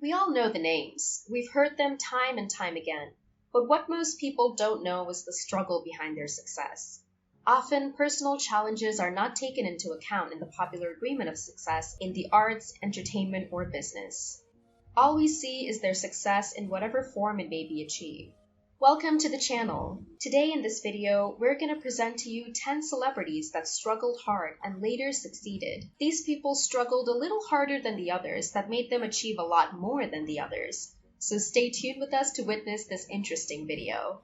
We all know the names. We've heard them time and time again. But what most people don't know is the struggle behind their success. Often, personal challenges are not taken into account in the popular agreement of success in the arts, entertainment, or business. All we see is their success in whatever form it may be achieved. Welcome to the channel. Today in this video, we're going to present to you 10 celebrities that struggled hard and later succeeded. These people struggled a little harder than the others that made them achieve a lot more than the others. So stay tuned with us to witness this interesting video.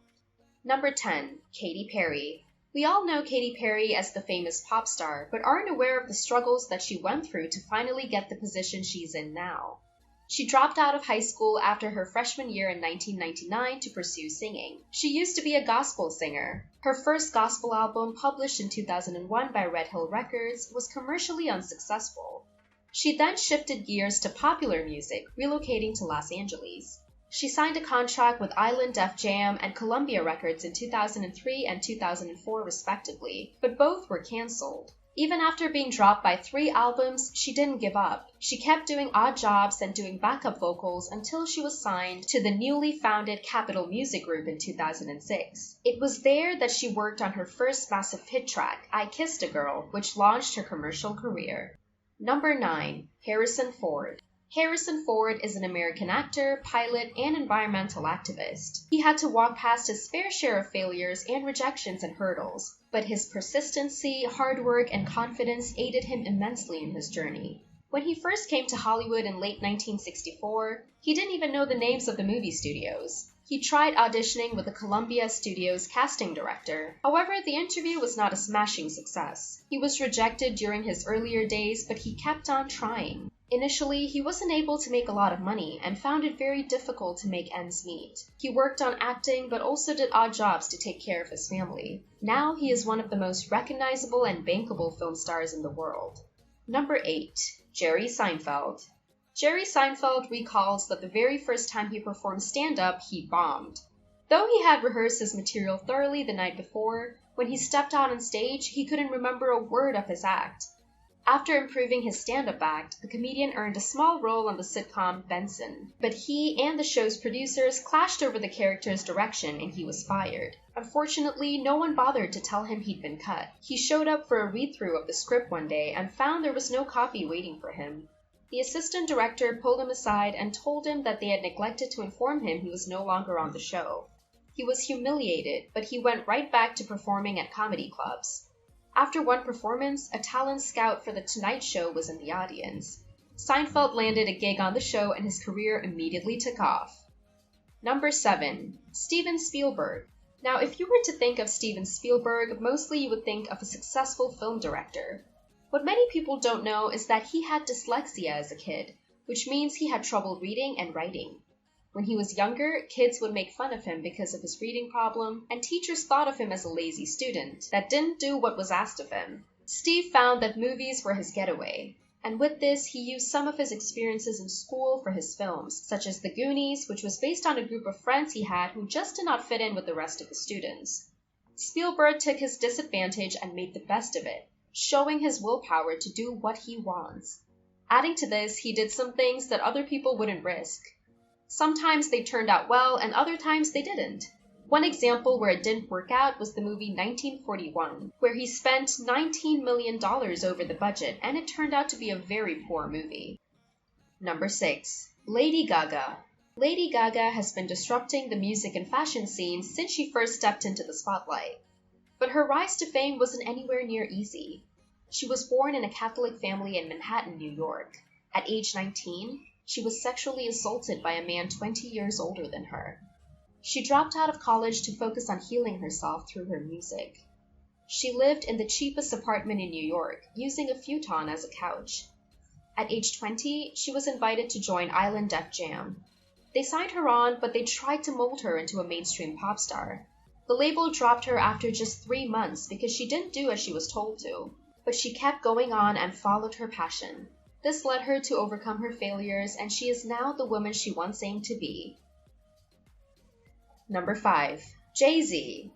Number 10. Katy Perry. We all know Katy Perry as the famous pop star, but aren't aware of the struggles that she went through to finally get the position she's in now. She dropped out of high school after her freshman year in 1999 to pursue singing. She used to be a gospel singer. Her first gospel album, published in 2001 by Red Hill Records, was commercially unsuccessful. She then shifted gears to popular music, relocating to Los Angeles. She signed a contract with Island Def Jam and Columbia Records in 2003 and 2004 respectively, but both were canceled. Even after being dropped by 3 albums, she didn't give up. She kept doing odd jobs and doing backup vocals until she was signed to the newly founded Capitol Music Group in 2006. It was there that she worked on her first massive hit track, I Kissed a Girl, which launched her commercial career. Number 9. Harrison Ford. Harrison Ford is an American actor, pilot, and environmental activist. He had to walk past his fair share of failures and rejections and hurdles, but his persistency, hard work, and confidence aided him immensely in his journey. When he first came to Hollywood in late 1964, he didn't even know the names of the movie studios. He tried auditioning with the Columbia Studios casting director. However, the interview was not a smashing success. He was rejected during his earlier days, but he kept on trying. Initially, he wasn't able to make a lot of money and found it very difficult to make ends meet. He worked on acting but also did odd jobs to take care of his family. Now he is one of the most recognizable and bankable film stars in the world. Number 8. Jerry Seinfeld. Jerry Seinfeld recalls that the very first time he performed stand-up, he bombed. Though he had rehearsed his material thoroughly the night before, when he stepped out on stage, he couldn't remember a word of his act. After improving his stand-up act, the comedian earned a small role on the sitcom Benson, but he and the show's producers clashed over the character's direction and he was fired. Unfortunately, no one bothered to tell him he'd been cut. He showed up for a read-through of the script one day and found there was no copy waiting for him. The assistant director pulled him aside and told him that they had neglected to inform him he was no longer on the show. He was humiliated, but he went right back to performing at comedy clubs. After one performance, a talent scout for The Tonight Show was in the audience. Seinfeld landed a gig on the show and his career immediately took off. Number 7. Steven Spielberg. Now, if you were to think of Steven Spielberg, mostly you would think of a successful film director. What many people don't know is that he had dyslexia as a kid, which means he had trouble reading and writing. When he was younger, kids would make fun of him because of his reading problem, and teachers thought of him as a lazy student that didn't do what was asked of him. Steve found that movies were his getaway, and with this, he used some of his experiences in school for his films, such as The Goonies, which was based on a group of friends he had who just did not fit in with the rest of the students. Spielberg took his disadvantage and made the best of it, showing his willpower to do what he wants. Adding to this, he did some things that other people wouldn't risk. Sometimes they turned out well, and other times they didn't. One example where it didn't work out was the movie 1941, where he spent $19 million over the budget, and it turned out to be a very poor movie. Number 6. Lady Gaga. Lady Gaga has been disrupting the music and fashion scene since she first stepped into the spotlight. But her rise to fame wasn't anywhere near easy. She was born in a Catholic family in Manhattan, New York. At age 19, she was sexually assaulted by a man 20 years older than her. She dropped out of college to focus on healing herself through her music. She lived in the cheapest apartment in New York, using a futon as a couch. At age 20, she was invited to join Island Def Jam. They signed her on, but they tried to mold her into a mainstream pop star. The label dropped her after just 3 months because she didn't do as she was told to, but she kept going on and followed her passion. This led her to overcome her failures, and she is now the woman she once aimed to be. Number 5. Jay-Z.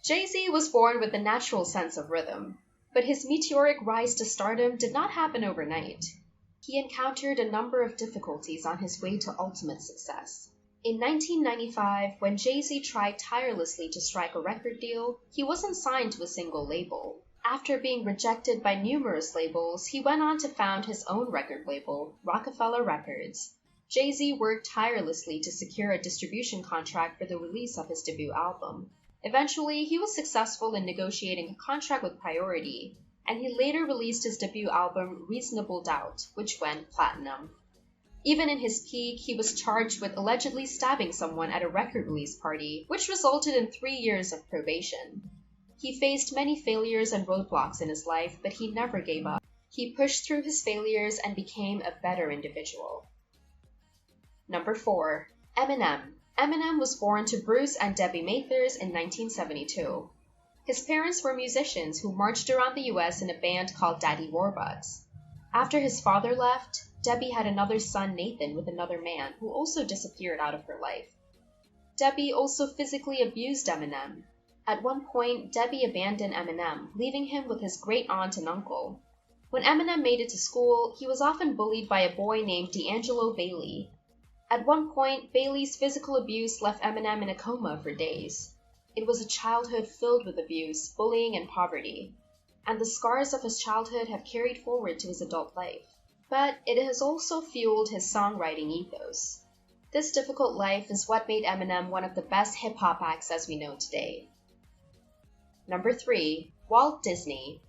Jay-Z was born with a natural sense of rhythm, but his meteoric rise to stardom did not happen overnight. He encountered a number of difficulties on his way to ultimate success. In 1995, when Jay-Z tried tirelessly to strike a record deal, he wasn't signed to a single label. After being rejected by numerous labels, he went on to found his own record label, Rockefeller Records. Jay-Z worked tirelessly to secure a distribution contract for the release of his debut album. Eventually, he was successful in negotiating a contract with Priority, and he later released his debut album, Reasonable Doubt, which went platinum. Even in his peak, he was charged with allegedly stabbing someone at a record release party, which resulted in 3 years of probation. He faced many failures and roadblocks in his life, but he never gave up. He pushed through his failures and became a better individual. Number 4. Eminem. Eminem was born to Bruce and Debbie Mathers in 1972. His parents were musicians who marched around the US in a band called Daddy Warbucks. After his father left, Debbie had another son, Nathan, with another man, who also disappeared out of her life. Debbie also physically abused Eminem. At one point, Debbie abandoned Eminem, leaving him with his great aunt and uncle. When Eminem made it to school, he was often bullied by a boy named D'Angelo Bailey. At one point, Bailey's physical abuse left Eminem in a coma for days. It was a childhood filled with abuse, bullying, and poverty, and the scars of his childhood have carried forward to his adult life. But it has also fueled his songwriting ethos. This difficult life is what made Eminem one of the best hip-hop acts as we know today. Number 3. Walt Disney.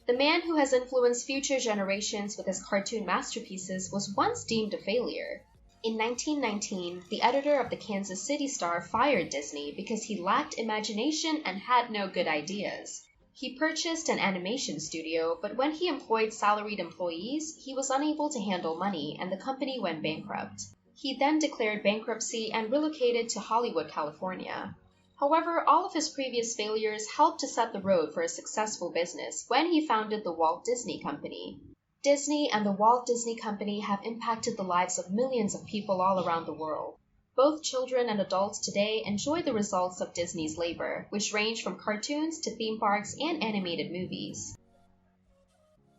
The man who has influenced future generations with his cartoon masterpieces was once deemed a failure. In 1919, the editor of the Kansas City Star fired Disney because he lacked imagination and had no good ideas. He purchased an animation studio, but when he employed salaried employees, he was unable to handle money and the company went bankrupt. He then declared bankruptcy and relocated to Hollywood, California. However, all of his previous failures helped to set the road for a successful business when he founded the Walt Disney Company. Disney and the Walt Disney Company have impacted the lives of millions of people all around the world. Both children and adults today enjoy the results of Disney's labor, which range from cartoons to theme parks and animated movies.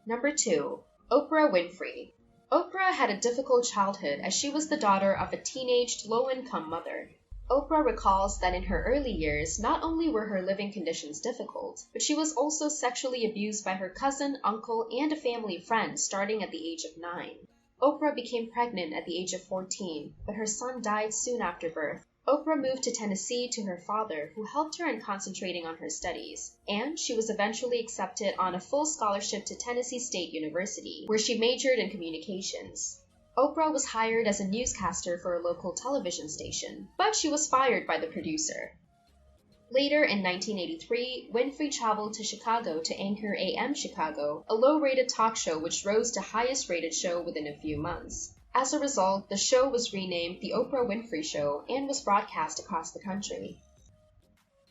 Number 2. Oprah Winfrey. Oprah had a difficult childhood as she was the daughter of a teenaged, low-income mother. Oprah recalls that in her early years, not only were her living conditions difficult, but she was also sexually abused by her cousin, uncle, and a family friend starting at the age of 9. Oprah became pregnant at the age of 14, but her son died soon after birth. Oprah moved to Tennessee to her father, who helped her in concentrating on her studies, and she was eventually accepted on a full scholarship to Tennessee State University, where she majored in communications. Oprah was hired as a newscaster for a local television station, but she was fired by the producer. Later in 1983, Winfrey traveled to Chicago to anchor AM Chicago, a low-rated talk show which rose to highest-rated show within a few months. As a result, the show was renamed The Oprah Winfrey Show and was broadcast across the country.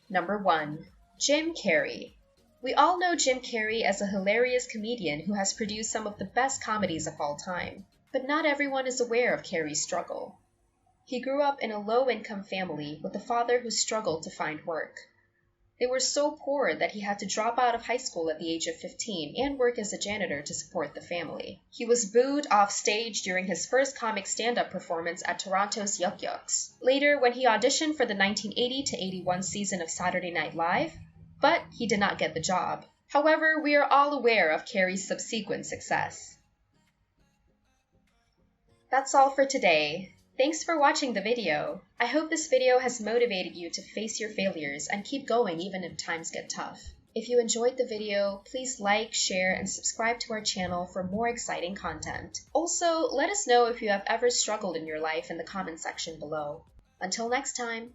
Number 1. Jim Carrey. We all know Jim Carrey as a hilarious comedian who has produced some of the best comedies of all time. But not everyone is aware of Carrey's struggle. He grew up in a low-income family with a father who struggled to find work. They were so poor that he had to drop out of high school at the age of 15 and work as a janitor to support the family. He was booed off stage during his first comic stand-up performance at Toronto's Yuck Yucks. Later, when he auditioned for the 1980 to 81 season of Saturday Night Live, but he did not get the job. However, we are all aware of Carrey's subsequent success. That's all for today. Thanks for watching the video. I hope this video has motivated you to face your failures and keep going even if times get tough. If you enjoyed the video, please like, share, and subscribe to our channel for more exciting content. Also, let us know if you have ever struggled in your life in the comment section below. Until next time.